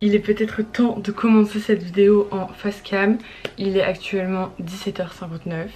Il est peut-être temps de commencer cette vidéo en face cam. Il est actuellement 17h59.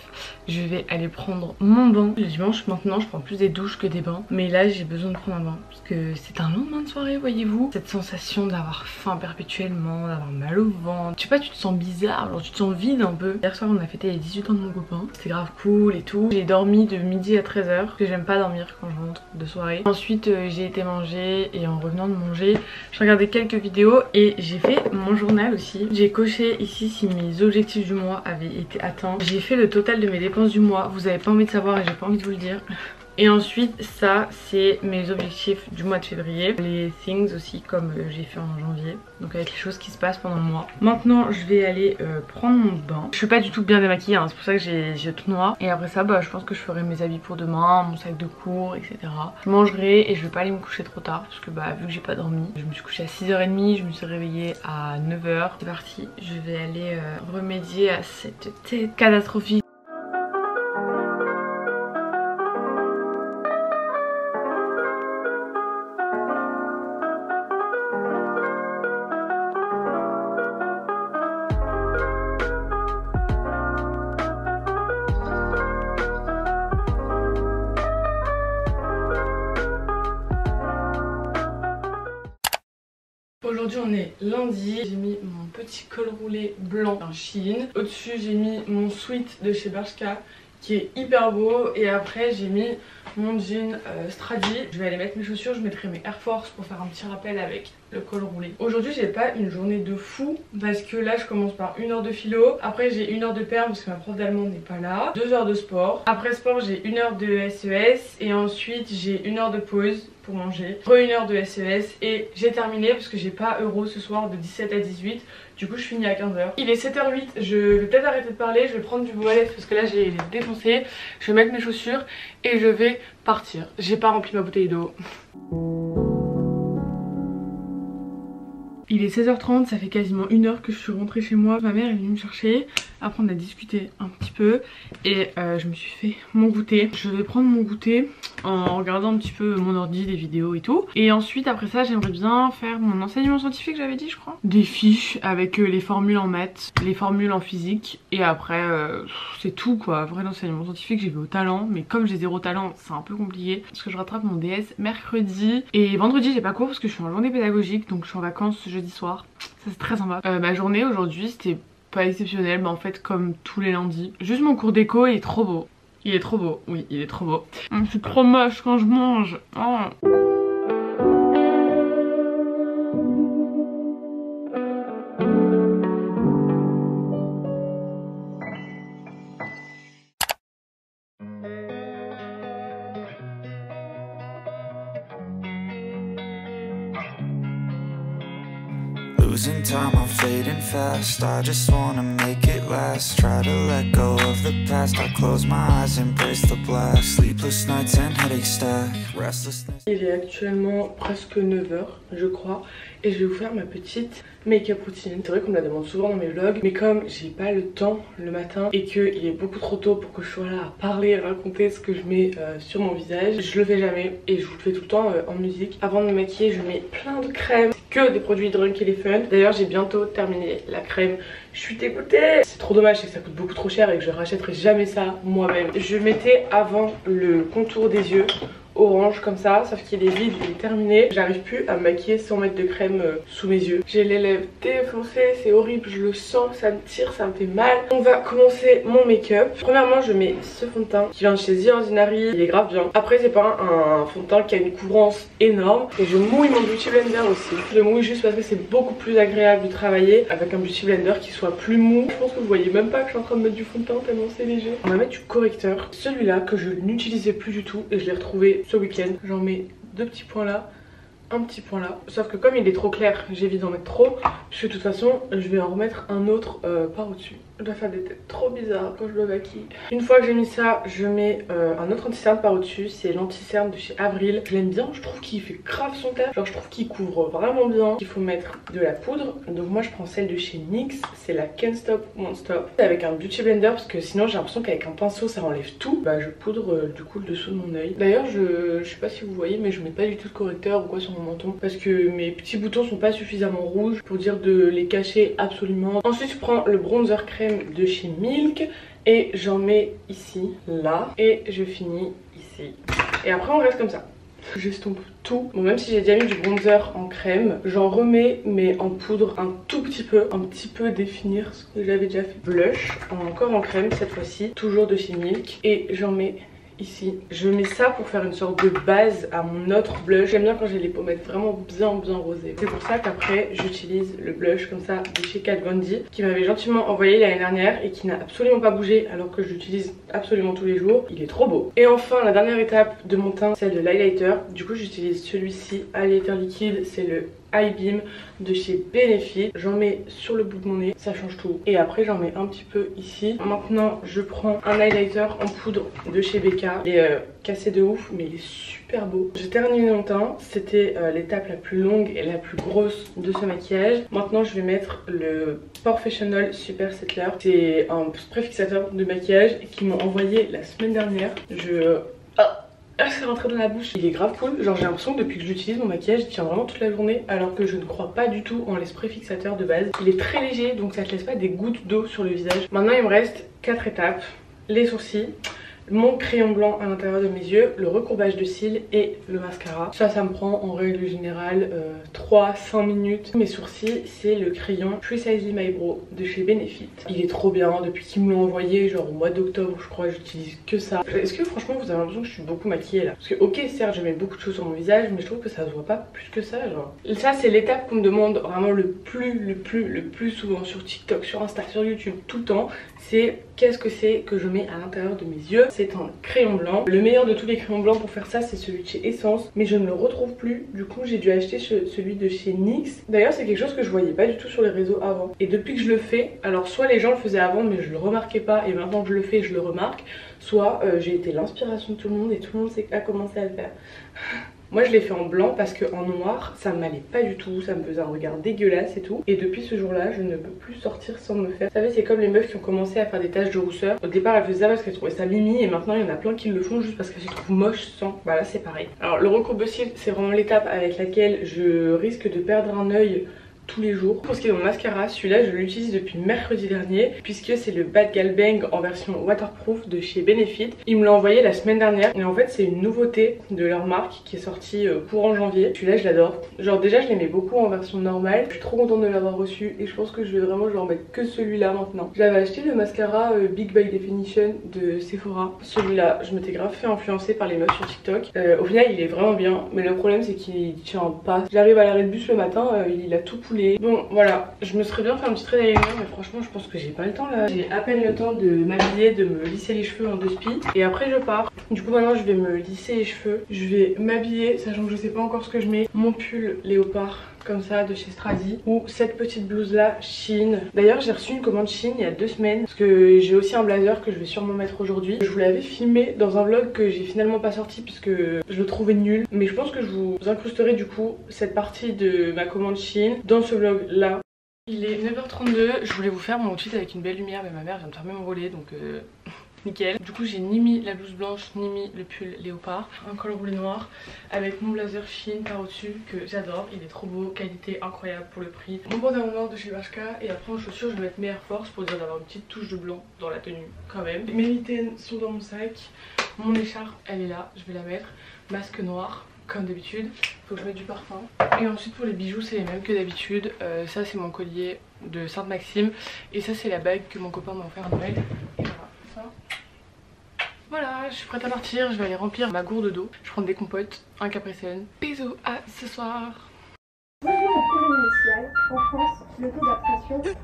Je vais aller prendre mon bain. Le dimanche maintenant je prends plus des douches que des bains. Mais là j'ai besoin de prendre un bain parce que c'est un lendemain de soirée, voyez-vous. Cette sensation d'avoir faim perpétuellement, d'avoir mal au ventre. Je sais pas, tu te sens bizarre, genre tu te sens vide un peu. Hier soir on a fêté les 18 ans de mon copain. C'était grave cool et tout. J'ai dormi de midi à 13h parce que j'aime pas dormir quand je rentre de soirée. Ensuite j'ai été manger et en revenant de manger, j'ai regardé quelques vidéos et j'ai fait mon journal aussi. J'ai coché ici si mes objectifs du mois avaient été atteints. J'ai fait le total de mes dépenses du mois. Vous avez pas envie de savoir et j'ai pas envie de vous le dire. Et ensuite ça c'est mes objectifs du mois de février. Les things aussi comme j'ai fait en janvier. Donc avec les choses qui se passent pendant le mois. Maintenant je vais aller prendre mon bain. Je suis pas du tout bien démaquillée hein, c'est pour ça que j'ai tout noir. Et après ça bah, je pense que je ferai mes habits pour demain, mon sac de cours etc. Je mangerai et je vais pas aller me coucher trop tard. Parce que bah vu que j'ai pas dormi. Je me suis couchée à 6h30, je me suis réveillée à 9h. C'est parti, je vais aller remédier à cette tête catastrophique. Aujourd'hui on est lundi, j'ai mis mon petit col roulé blanc en Shein. Au-dessus j'ai mis mon sweat de chez Bershka qui est hyper beau. Et après j'ai mis mon jean Stradi. Je vais aller mettre mes chaussures, je mettrai mes Air Force pour faire un petit rappel avec le col roulé. Aujourd'hui j'ai pas une journée de fou parce que là je commence par 1 heure de philo. Après j'ai 1 heure de perm parce que ma prof d'allemand n'est pas là. 2 heures de sport. Après sport j'ai 1 heure de SES. Et ensuite j'ai 1 heure de pause pour manger. Re 1 heure de SES. Et j'ai terminé parce que j'ai pas euro ce soir de 17 à 18. Du coup je finis à 15h. Il est 7h08, je vais peut-être arrêter de parler. Je vais prendre du baume à lèvres parce que là j'ai les défoncé. Je vais mettre mes chaussures et je vais partir. J'ai pas rempli ma bouteille d'eau. Il est 16h30, ça fait quasiment 1 heure que je suis rentrée chez moi. Ma mère est venue me chercher, après on a discuté un petit peu et je me suis fait mon goûter. Je vais prendre mon goûter en regardant un petit peu mon ordi, des vidéos et tout. Et ensuite après ça j'aimerais bien faire mon enseignement scientifique, j'avais dit je crois. Des fiches avec les formules en maths, les formules en physique. Et après c'est tout quoi. Vrai l'enseignement scientifique j'ai vu au talent, mais comme j'ai 0 talent c'est un peu compliqué. Parce que je rattrape mon DS mercredi. Et vendredi j'ai pas cours parce que je suis en journée pédagogique. Donc je suis en vacances jeudi soir. Ça c'est très sympa. Ma journée aujourd'hui c'était pas exceptionnel, mais en fait comme tous les lundis. Juste mon cours d'éco il est trop beau. Il est trop beau, oui il est trop beau. C'est trop moche quand je mange. Oh. Losing time, I'm fading fast. I just wanna make it last. Try to let go of the past. I close my eyes, embrace the black. Sleepless nights and headaches stack. Restlessness. Il est actuellement presque 9h je crois. Et je vais vous faire ma petite make-up routine. C'est vrai qu'on me la demande souvent dans mes vlogs, mais comme j'ai pas le temps le matin et qu'il est beaucoup trop tôt pour que je sois là à parler et raconter ce que je mets sur mon visage, je le fais jamais et je vous le fais tout le temps en musique. Avant de me maquiller je mets plein de crèmes, que des produits Drunk Elephant. D'ailleurs j'ai bientôt terminé la crème, je suis dégoûtée. C'est trop dommage, c'est que ça coûte beaucoup trop cher et que je rachèterai jamais ça moi-même. Je mettais avant le contour des yeux orange comme ça, sauf qu'il est vide, il est terminé. J'arrive plus à me maquiller sans mettre de crème sous mes yeux. J'ai les lèvres défoncées, c'est horrible, je le sens, ça me tire, ça me fait mal. On va commencer mon make-up. Premièrement je mets ce fond de teint qui vient de chez The Ordinary, il est grave bien. Après c'est pas un fond de teint qui a une couvrance énorme. Et je mouille mon Beauty Blender aussi. Je le mouille juste parce que c'est beaucoup plus agréable de travailler avec un Beauty Blender qui soit plus mou. Je pense que vous voyez même pas que je suis en train de mettre du fond de teint tellement c'est léger. On va mettre du correcteur, celui-là que je n'utilisais plus du tout et je l'ai retrouvé ce week-end. J'en mets 2 petits points là, un petit point là. Sauf que comme il est trop clair, j'évite d'en mettre trop. Puisque de toute façon, je vais en remettre un autre par au-dessus. Je dois faire des têtes trop bizarres quand je me maquille. Une fois que j'ai mis ça, je mets un autre anti-cerne par au-dessus. C'est l'anti-cerne de chez Avril. Je l'aime bien, je trouve qu'il fait grave son taf. Genre je trouve qu'il couvre vraiment bien. Il faut mettre de la poudre. Donc moi je prends celle de chez NYX. C'est la Can't Stop Won't Stop. Avec un beauty blender parce que sinon j'ai l'impression qu'avec un pinceau ça enlève tout. Bah je poudre du coup le dessous de mon œil. D'ailleurs je sais pas si vous voyez mais je mets pas du tout de correcteur ou quoi sur mon menton. Parce que mes petits boutons sont pas suffisamment rouges pour dire de les cacher absolument. Ensuite je prends le bronzer crème de chez Milk. Et j'en mets ici, là. Et je finis ici. Et après on reste comme ça. J'estompe tout. Bon, même si j'ai déjà mis du bronzer en crème, j'en remets mais en poudre un tout petit peu définir ce que j'avais déjà fait. Blush, encore en crème cette fois-ci, toujours de chez Milk. Et j'en mets ici. Je mets ça pour faire une sorte de base à mon autre blush. J'aime bien quand j'ai les pommettes vraiment bien rosées. C'est pour ça qu'après j'utilise le blush comme ça de chez Kat Von D qui m'avait gentiment envoyé l'année dernière et qui n'a absolument pas bougé alors que je l'utilise absolument tous les jours. Il est trop beau. Et enfin la dernière étape de mon teint, celle de l'highlighter. Du coup j'utilise celui-ci, highlighter liquide, c'est le Eye Beam de chez Benefit. J'en mets sur le bout de mon nez, ça change tout. Et après j'en mets un petit peu ici. Maintenant je prends un highlighter en poudre de chez Becca. Il est cassé de ouf mais il est super beau. J'ai terminé mon teint, c'était l'étape la plus longue et la plus grosse de ce maquillage. Maintenant je vais mettre le Professional Super Settler. C'est un spray fixateur de maquillage qu'ils m'ont envoyé la semaine dernière. C'est rentré dans la bouche. Il est grave cool. Genre j'ai l'impression que depuis que j'utilise mon maquillage il tient vraiment toute la journée. Alors que je ne crois pas du tout en les sprays fixateurs de base. Il est très léger donc ça te laisse pas des gouttes d'eau sur le visage. Maintenant il me reste 4 étapes. Les sourcils, mon crayon blanc à l'intérieur de mes yeux, le recourbage de cils et le mascara. Ça me prend en règle générale 3-5 minutes. Mes sourcils c'est le crayon Precisely My Brow de chez Benefit. Il est trop bien depuis qu'ils me l'ont envoyé genre au mois d'octobre je crois, j'utilise que ça. Est-ce que franchement vous avez l'impression que je suis beaucoup maquillée là? Parce que ok certes je mets beaucoup de choses sur mon visage mais je trouve que ça se voit pas plus que ça genre. Ça c'est l'étape qu'on me demande vraiment le plus souvent sur TikTok, sur Insta, sur YouTube tout le temps. C'est qu'est-ce que c'est que je mets à l'intérieur de mes yeux. C'est un crayon blanc. Le meilleur de tous les crayons blancs pour faire ça c'est celui de chez Essence. Mais je ne le retrouve plus. Du coup j'ai dû acheter celui de chez NYX. D'ailleurs c'est quelque chose que je voyais pas du tout sur les réseaux avant. Et depuis que je le fais, alors soit les gens le faisaient avant mais je le remarquais pas. Et maintenant que je le fais je le remarque. Soit j'ai été l'inspiration de tout le monde et tout le monde a commencé à le faire. Moi je l'ai fait en blanc parce que en noir ça ne m'allait pas du tout, ça me faisait un regard dégueulasse et tout. Et depuis ce jour là je ne peux plus sortir sans me faire. Vous savez c'est comme les meufs qui ont commencé à faire des taches de rousseur. Au départ elles faisaient ça parce qu'elles trouvaient ça mimi et maintenant il y en a plein qui le font juste parce qu'elles se trouvent moches sans. Bah là c'est pareil. Alors le recourbe-cils c'est vraiment l'étape avec laquelle je risque de perdre un œil tous les jours. Pour ce qui est de mon mascara, celui-là je l'utilise depuis mercredi dernier puisque c'est le Bad Gal Bang en version waterproof de chez Benefit. Ils me l'ont envoyé la semaine dernière et en fait c'est une nouveauté de leur marque qui est sortie courant janvier. Celui-là je l'adore. Genre déjà je l'aimais beaucoup en version normale. Je suis trop contente de l'avoir reçu et je pense que je vais vraiment genre mettre que celui-là maintenant. J'avais acheté le mascara Big by Definition de Sephora. Celui-là je m'étais grave fait influencer par les meufs sur TikTok. Au final il est vraiment bien mais le problème c'est qu'il tient pas. J'arrive à l'arrêt de bus le matin, il a tout poulé. Bon voilà, je me serais bien fait un petit trait d'eyeliner mais franchement je pense que j'ai pas le temps là. J'ai à peine le temps de m'habiller, de me lisser les cheveux en 2 speed et après je pars. Du coup maintenant je vais me lisser les cheveux, je vais m'habiller sachant que je sais pas encore ce que je mets. Mon pull léopard comme ça de chez Stradi ou cette petite blouse là Shein. D'ailleurs j'ai reçu une commande Shein il y a 2 semaines parce que j'ai aussi un blazer que je vais sûrement mettre aujourd'hui. Je vous l'avais filmé dans un vlog que j'ai finalement pas sorti puisque je le trouvais nul, mais je pense que je vous incrusterai du coup cette partie de ma commande Shein dans ce vlog là. Il est 9h32, je voulais vous faire mon outfit avec une belle lumière mais ma mère vient de fermer mon volet donc nickel. Du coup j'ai ni mis la blouse blanche ni mis le pull léopard, un col roulé noir avec mon blazer Shein par au dessus que j'adore, il est trop beau, qualité incroyable pour le prix. Mon pantalon noir de chez Bershka et après en chaussures je vais mettre mes Air Force pour dire d'avoir une petite touche de blanc dans la tenue quand même. Mes mitaines sont dans mon sac, mon écharpe elle est là, je vais la mettre, masque noir comme d'habitude, faut que je mette du parfum. Et ensuite pour les bijoux c'est les mêmes que d'habitude, ça c'est mon collier de Sainte-Maxime et ça c'est la bague que mon copain m'a offert à Noël. Et voilà, ça. Voilà, je suis prête à partir, je vais aller remplir ma gourde d'eau. Je prends des compotes, un Capri-Sun. Bisous, à ce soir. Bonjour au projet initial. En France, le taux d'abstention.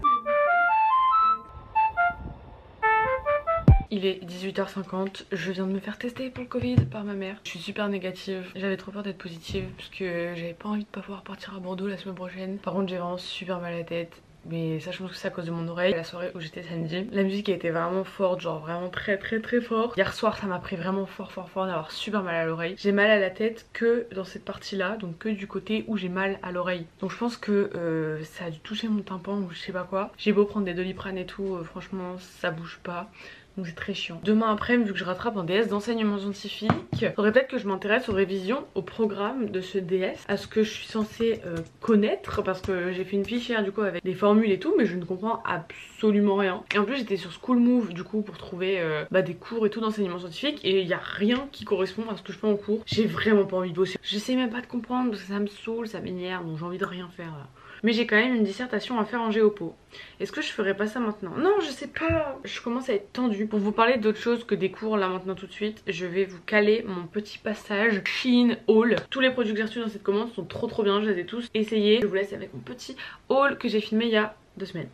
Il est 18h50, je viens de me faire tester pour le Covid par ma mère. Je suis super négative, j'avais trop peur d'être positive parce que j'avais pas envie de pas pouvoir partir à Bordeaux la semaine prochaine. Par contre j'ai vraiment super mal à la tête mais ça je pense que c'est à cause de mon oreille. La soirée où j'étais samedi, la musique a été vraiment forte, genre vraiment très forte. Hier soir ça m'a pris vraiment fort d'avoir super mal à l'oreille. J'ai mal à la tête que dans cette partie là, donc que du côté où j'ai mal à l'oreille. Donc je pense que ça a dû toucher mon tympan ou je sais pas quoi. J'ai beau prendre des Doliprane et tout, franchement ça bouge pas. Donc c'est très chiant. Demain après, vu que je rattrape un DS d'enseignement scientifique, faudrait peut-être que je m'intéresse aux révisions, au programme de ce DS, à ce que je suis censée connaître, parce que j'ai fait une fiche hier du coup avec des formules et tout, mais je ne comprends absolument rien. Et en plus j'étais sur School Move du coup pour trouver des cours et tout d'enseignement scientifique, et il n'y a rien qui correspond à ce que je fais en cours. J'ai vraiment pas envie de bosser. J'essaie même pas de comprendre parce que ça me saoule, ça m'énerve, donc j'ai envie de rien faire là. Mais j'ai quand même une dissertation à faire en géopo. Est-ce que je ferais pas ça maintenant? Non, je sais pas. Je commence à être tendue. Pour vous parler d'autre chose que des cours là maintenant tout de suite, je vais vous caler mon petit passage Shein haul. Tous les produits que j'ai reçus dans cette commande sont trop bien. Je les ai tous essayés. Je vous laisse avec mon petit haul que j'ai filmé il y a 2 semaines.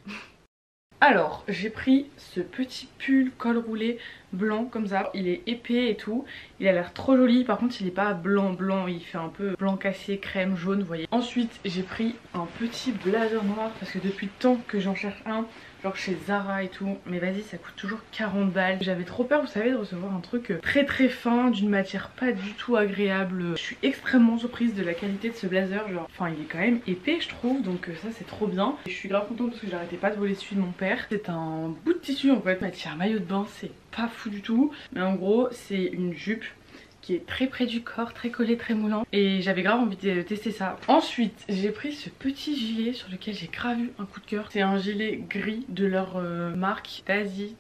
Alors, j'ai pris ce petit pull col roulé blanc comme ça. Il est épais et tout. Il a l'air trop joli. Par contre, il est pas blanc. Il fait un peu blanc cassé, crème, jaune, vous voyez. Ensuite, j'ai pris un petit blazer noir parce que depuis le temps que j'en cherche un, genre chez Zara et tout, mais vas-y, ça coûte toujours 40 balles. J'avais trop peur, vous savez, de recevoir un truc très fin, d'une matière pas du tout agréable. Je suis extrêmement surprise de la qualité de ce blazer, genre, enfin il est quand même épais je trouve, donc ça c'est trop bien. Et je suis grave contente parce que j'arrêtais pas de voler celui de mon père. C'est un bout de tissu en fait, matière maillot de bain, c'est pas fou du tout, mais en gros c'est une jupe qui est très près du corps, très collé, très moulant, et j'avais grave envie de tester ça. Ensuite j'ai pris ce petit gilet sur lequel j'ai grave eu un coup de cœur. C'est un gilet gris de leur marque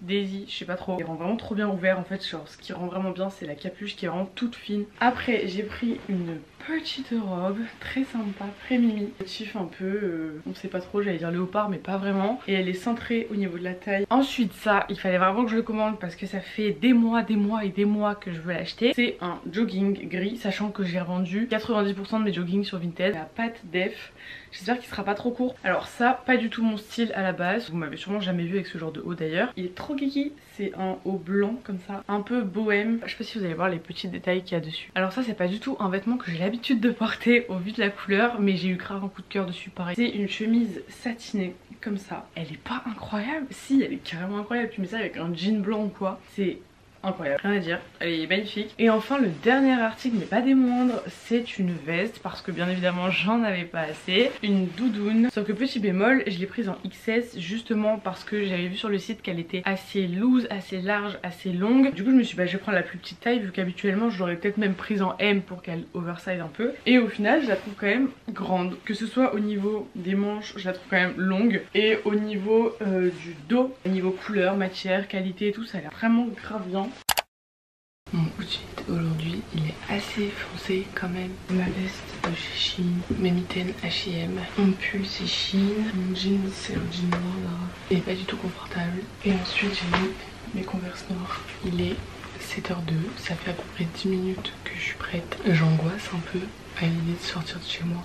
Daisy, je sais pas trop. Il rend vraiment trop bien ouvert en fait, genre ce qui rend vraiment bien c'est la capuche qui est vraiment toute fine. Après j'ai pris une petite robe très sympa, très mimi, motif un peu, on sait pas trop, j'allais dire léopard mais pas vraiment, et elle est cintrée au niveau de la taille. Ensuite ça, il fallait vraiment que je le commande parce que ça fait des mois que je veux l'acheter. C'est un jogging gris, sachant que j'ai revendu 90% de mes joggings sur Vinted à pâte def. J'espère qu'il sera pas trop court. Alors ça, pas du tout mon style à la base, vous m'avez sûrement jamais vu avec ce genre de haut d'ailleurs. Il est trop kiki, c'est un haut blanc comme ça, un peu bohème. Je sais pas si vous allez voir les petits détails qu'il y a dessus. Alors ça c'est pas du tout un vêtement que j'ai l'habitude de porter au vu de la couleur, mais j'ai eu grave un coup de cœur dessus pareil. C'est une chemise satinée comme ça. Elle est pas incroyable? Si, elle est carrément incroyable. Tu mets ça avec un jean blanc ou quoi, c'est incroyable, rien à dire, elle est magnifique. Et enfin le dernier article, mais pas des moindres, c'est une veste, parce que bien évidemment j'en avais pas assez. Une doudoune, sauf que petit bémol, je l'ai prise en XS justement parce que j'avais vu sur le site qu'elle était assez loose, assez large, assez longue. Du coup je me suis dit bah je vais prendre la plus petite taille, vu qu'habituellement je l'aurais peut-être même prise en M pour qu'elle oversize un peu. Et au final je la trouve quand même grande, que ce soit au niveau des manches, je la trouve quand même longue, et au niveau du dos, au niveau couleur, matière, qualité et tout, ça a l'air vraiment grave bien. Mon outfit aujourd'hui il est assez foncé quand même. Ma veste de chez Shein, mes mitaines H&M, mon pull c'est Shein, mon jean c'est un jean noir Zara. Il est pas du tout confortable. Et ensuite j'ai mis mes Converse noirs. Il est 7h02, ça fait à peu près 10 minutes que je suis prête. J'angoisse un peu à l'idée de sortir de chez moi.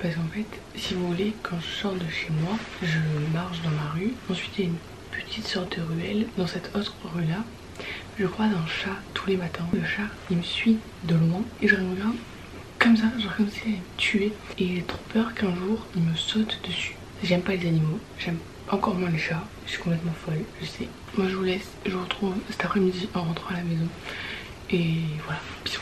Parce qu'en fait, si vous voulez, quand je sors de chez moi, je marche dans ma rue. Ensuite il y a une petite sorte de ruelle. Dans cette autre rue là, je croise un chat tous les matins. Le chat il me suit de loin et je regarde comme ça, genre comme si il allait me tuer. Et j'ai trop peur qu'un jour il me saute dessus. J'aime pas les animaux, j'aime encore moins les chats. Je suis complètement folle, je sais. Moi je vous laisse, je vous retrouve cet après-midi en rentrant à la maison. Et voilà, bisous.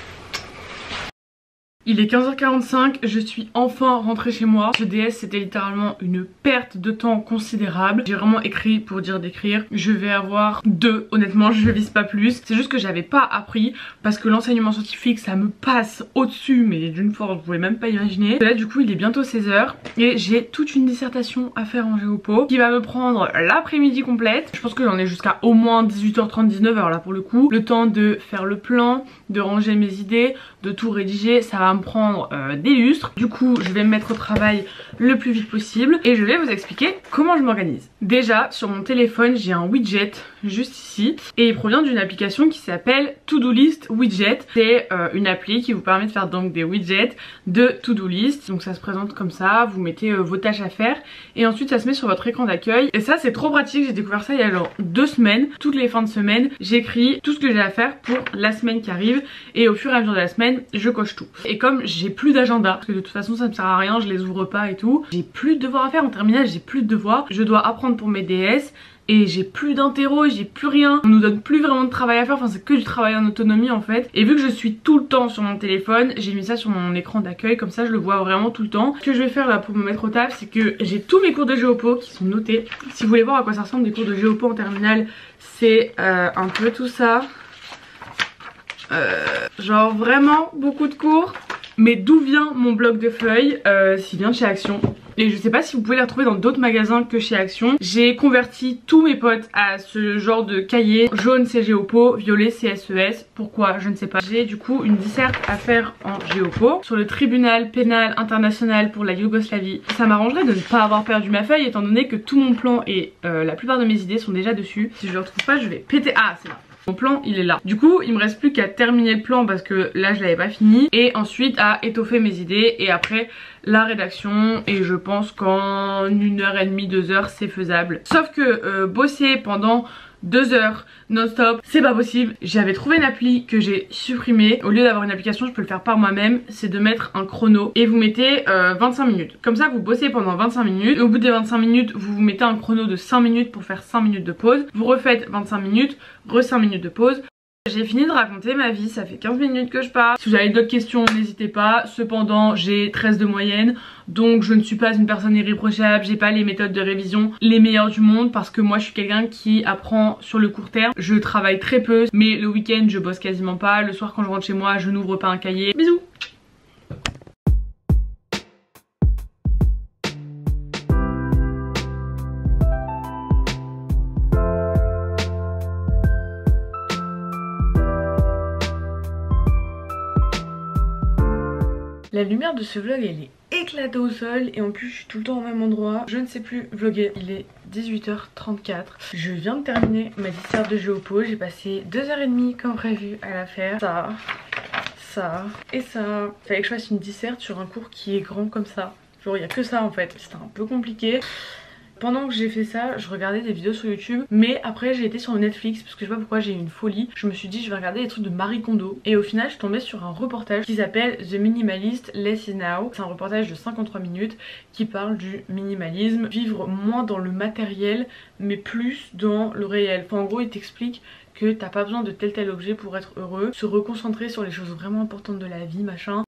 Il est 15h45, je suis enfin rentrée chez moi. Ce DS c'était littéralement une perte de temps considérable. J'ai vraiment écrit pour dire d'écrire. Je vais avoir 2, honnêtement je vise pas plus. C'est juste que j'avais pas appris parce que l'enseignement scientifique ça me passe au-dessus, mais d'une force vous pouvez même pas imaginer. Là du coup il est bientôt 16h et j'ai toute une dissertation à faire en géopo qui va me prendre l'après-midi complète. Je pense que j'en ai jusqu'à au moins 18h30, 19h là pour le coup. Le temps de faire le plan, de ranger mes idées, de tout rédiger, ça va me prendre des lustres. Du coup je vais me mettre au travail le plus vite possible et je vais vous expliquer comment je m'organise. Déjà sur mon téléphone j'ai un widget juste ici. Et il provient d'une application qui s'appelle To-Do List Widget. C'est une appli qui vous permet de faire donc des widgets de To-Do List. Donc ça se présente comme ça, vous mettez vos tâches à faire et ensuite ça se met sur votre écran d'accueil. Et ça c'est trop pratique, j'ai découvert ça il y a genre 2 semaines. Toutes les fins de semaine, j'écris tout ce que j'ai à faire pour la semaine qui arrive et au fur et à mesure de la semaine, je coche tout. Et comme j'ai plus d'agenda, parce que de toute façon ça me sert à rien, je les ouvre pas et tout, j'ai plus de devoirs à faire en terminale, j'ai plus de devoirs, je dois apprendre pour mes DS. Et j'ai plus d'interro, j'ai plus rien. On nous donne plus vraiment de travail à faire, enfin c'est que du travail en autonomie en fait. Et vu que je suis tout le temps sur mon téléphone, j'ai mis ça sur mon écran d'accueil, comme ça je le vois vraiment tout le temps. Ce que je vais faire là pour me mettre au taf, c'est que j'ai tous mes cours de géopo qui sont notés. Si vous voulez voir à quoi ça ressemble des cours de géopo en terminale, c'est un peu tout ça. Genre vraiment beaucoup de cours. Mais d'où vient mon bloc de feuilles? S'il vient de chez Action. Et je sais pas si vous pouvez les retrouver dans d'autres magasins que chez Action. J'ai converti tous mes potes à ce genre de cahier. Jaune c'est Géopo, violet c'est SES. Pourquoi? Je ne sais pas. J'ai du coup une disserte à faire en Géopo sur le tribunal pénal international pour la Yougoslavie. Ça m'arrangerait de ne pas avoir perdu ma feuille étant donné que tout mon plan et la plupart de mes idées sont déjà dessus. Si je le retrouve pas, je vais péter. Ah, c'est là. Mon plan il est là. Du coup il me reste plus qu'à terminer le plan parce que là je l'avais pas fini. Et ensuite à étoffer mes idées et après la rédaction. Et je pense qu'en 1h30, 2h c'est faisable. Sauf que bosser pendant 2 heures non-stop, c'est pas possible. J'avais trouvé une appli que j'ai supprimée. Au lieu d'avoir une application, je peux le faire par moi-même. C'est de mettre un chrono et vous mettez 25 minutes. Comme ça, vous bossez pendant 25 minutes. Et au bout des 25 minutes, vous vous mettez un chrono de 5 minutes pour faire 5 minutes de pause. Vous refaites 25 minutes, 5 minutes de pause. J'ai fini de raconter ma vie, ça fait 15 minutes que je parle. Si vous avez d'autres questions, n'hésitez pas. Cependant, j'ai 13 de moyenne, donc je ne suis pas une personne irréprochable. J'ai pas les méthodes de révision les meilleures du monde parce que moi je suis quelqu'un qui apprend sur le court terme. Je travaille très peu, mais le week-end je bosse quasiment pas. Le soir quand je rentre chez moi, je n'ouvre pas un cahier. Bisous. La lumière de ce vlog elle est éclatée au sol et en plus je suis tout le temps au même endroit. Je ne sais plus vlogger. Il est 18h34. Je viens de terminer ma disserte de géopo. J'ai passé 2h30 comme prévu à la faire. Ça et ça. Il fallait que je fasse une disserte sur un cours qui est grand comme ça. Genre il n'y a que ça en fait. C'était un peu compliqué. Pendant que j'ai fait ça, je regardais des vidéos sur YouTube. Mais après j'ai été sur Netflix parce que je sais pas pourquoi j'ai eu une folie. Je me suis dit je vais regarder des trucs de Marie Kondo. Et au final je suis tombée sur un reportage qui s'appelle The Minimalist Less is Now. C'est un reportage de 53 minutes qui parle du minimalisme. Vivre moins dans le matériel mais plus dans le réel. Enfin en gros il t'explique que t'as pas besoin de tel objet pour être heureux. Se reconcentrer sur les choses vraiment importantes de la vie, machin.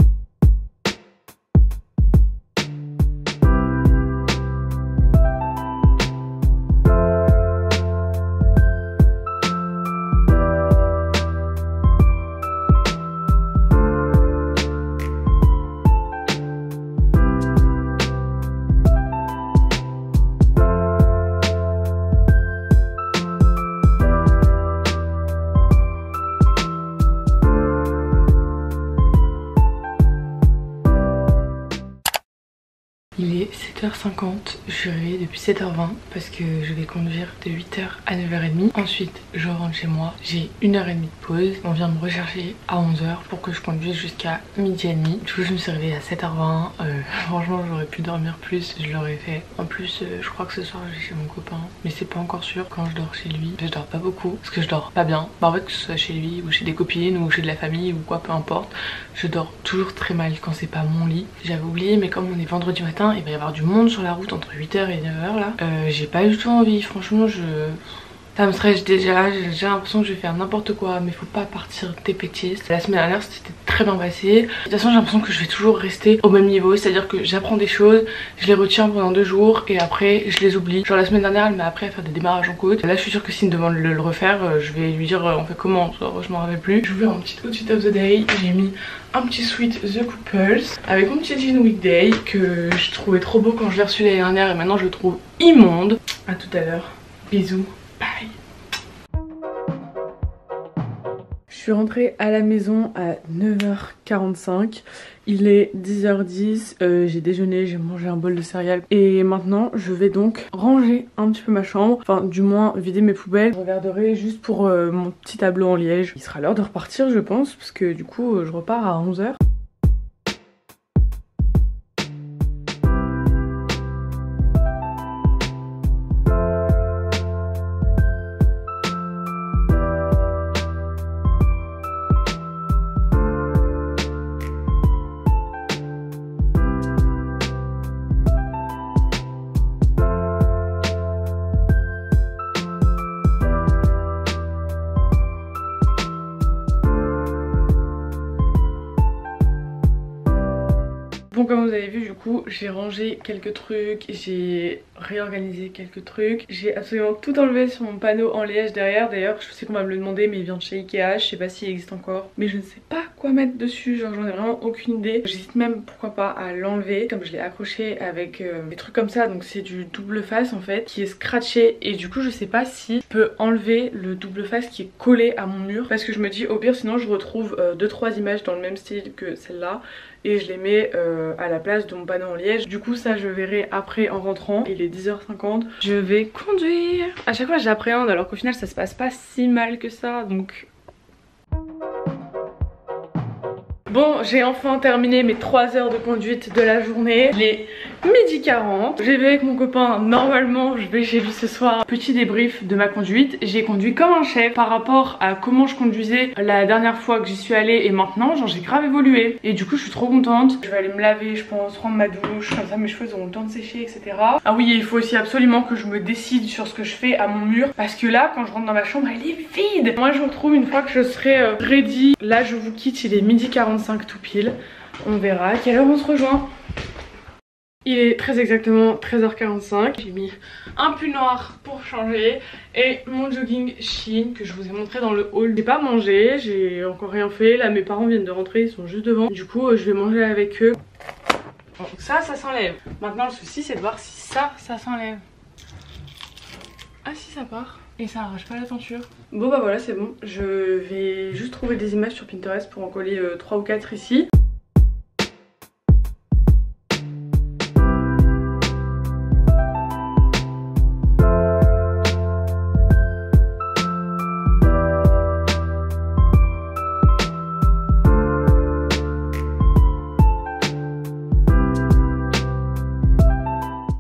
Il est 7h50, je suis réveillée depuis 7h20 parce que je vais conduire de 8h à 9h30. Ensuite je rentre chez moi, j'ai 1h30 de pause. On vient me rechercher à 11h pour que je conduise jusqu'à 12h30. Du coup je me suis réveillée à 7h20. Franchement j'aurais pu dormir plus, je l'aurais fait. En plus je crois que ce soir je vais chez mon copain, mais c'est pas encore sûr. Quand je dors chez lui, je dors pas beaucoup parce que je dors pas bien. Bah en fait que ce soit chez lui ou chez des copines ou chez de la famille ou quoi, peu importe, je dors toujours très mal quand c'est pas mon lit. J'avais oublié, mais comme on est vendredi matin, il va y avoir du monde sur la route entre 8h et 9h là. J'ai pas du tout envie, franchement ça me stresse déjà, j'ai l'impression que je vais faire n'importe quoi, mais faut pas partir dépêtiste. La semaine dernière c'était très bien passé. De toute façon j'ai l'impression que je vais toujours rester au même niveau, c'est à dire que j'apprends des choses, je les retiens pendant 2 jours et après je les oublie. Genre la semaine dernière elle m'a appris à faire des démarrages en côte. Là je suis sûre que s'il me demande de le refaire, je vais lui dire on fait comment, je m'en rappelle plus. Je vais un petit outfit of the day, j'ai mis un petit sweat The Couples avec mon petit jean weekday que je trouvais trop beau quand je l'ai reçu l'année dernière et maintenant je le trouve immonde. À tout à l'heure, bisous, bye. Je suis rentrée à la maison à 9h45. Il est 10h10, j'ai déjeuné, j'ai mangé un bol de céréales. Et maintenant, je vais donc ranger un petit peu ma chambre. Enfin, du moins, vider mes poubelles. Je regarderai juste pour mon petit tableau en liège. Il sera l'heure de repartir, je pense, parce que du coup, je repars à 11h. Bon, comme vous avez vu, du coup, j'ai rangé quelques trucs, j'ai réorganisé quelques trucs. J'ai absolument tout enlevé sur mon panneau en liège derrière. D'ailleurs, je sais qu'on va me le demander, mais il vient de chez Ikea. Je sais pas s'il existe encore, mais je ne sais pas quoi mettre dessus. Genre, j'en ai vraiment aucune idée. J'hésite même, pourquoi pas, à l'enlever. Comme je l'ai accroché avec des trucs comme ça, donc c'est du double face en fait, qui est scratché. Et du coup, je sais pas si je peux enlever le double face qui est collé à mon mur. Parce que je me dis, au pire, sinon je retrouve 2-3 images dans le même style que celle-là. Et je les mets à la place de mon panneau en liège. Du coup ça je verrai après en rentrant. Il est 10h50. Je vais conduire. À chaque fois j'appréhende alors qu'au final ça se passe pas si mal que ça. Donc... Bon, j'ai enfin terminé mes 3 heures de conduite de la journée. Il est 12h40. J'ai vu avec mon copain, normalement je vais chez lui ce soir. Petit débrief de ma conduite. J'ai conduit comme un chef par rapport à comment je conduisais la dernière fois que j'y suis allée et maintenant, genre j'ai grave évolué. Et du coup je suis trop contente. Je vais aller me laver, je pense, prendre ma douche, comme ça mes cheveux auront le temps de sécher, etc. Ah oui, il faut aussi absolument que je me décide sur ce que je fais à mon mur. Parce que là, quand je rentre dans ma chambre, elle est vide. Moi je vous retrouve une fois que je serai ready. Là je vous quitte, il est 12h45 tout pile. On verra à quelle heure on se rejoint. Il est très exactement 13h45. J'ai mis un pull noir pour changer et mon jogging Shein que je vous ai montré dans le haul. J'ai pas mangé, j'ai encore rien fait. Là mes parents viennent de rentrer, ils sont juste devant. Du coup je vais manger avec eux. Bon, ça s'enlève. Maintenant le souci c'est de voir si ça s'enlève. Ah si, ça part. Et ça arrache pas la tenture. Bon bah voilà, c'est bon. Je vais juste trouver des images sur Pinterest pour en coller 3 ou 4 ici.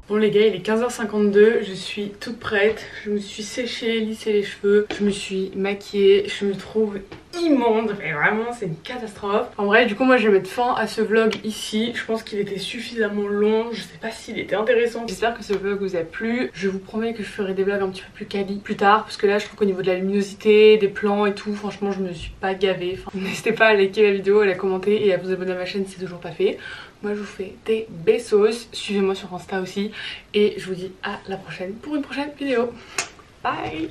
Bon les gars, il est 15h52, je suis toute prête, je me suis séchée, lissé les cheveux, je me suis maquillée, je me trouve immonde, mais vraiment c'est une catastrophe. En vrai, du coup moi je vais mettre fin à ce vlog ici, je pense qu'il était suffisamment long, je sais pas s'il était intéressant. J'espère que ce vlog vous a plu, je vous promets que je ferai des vlogs un petit peu plus quali plus tard, parce que là je trouve qu'au niveau de la luminosité, des plans et tout, franchement je me suis pas gavée. Enfin, n'hésitez pas à liker la vidéo, à la commenter et à vous abonner à ma chaîne si c'est toujours pas fait. Moi je vous fais des besos, suivez-moi sur Insta aussi et je vous dis à la prochaine pour une prochaine vidéo. Bye.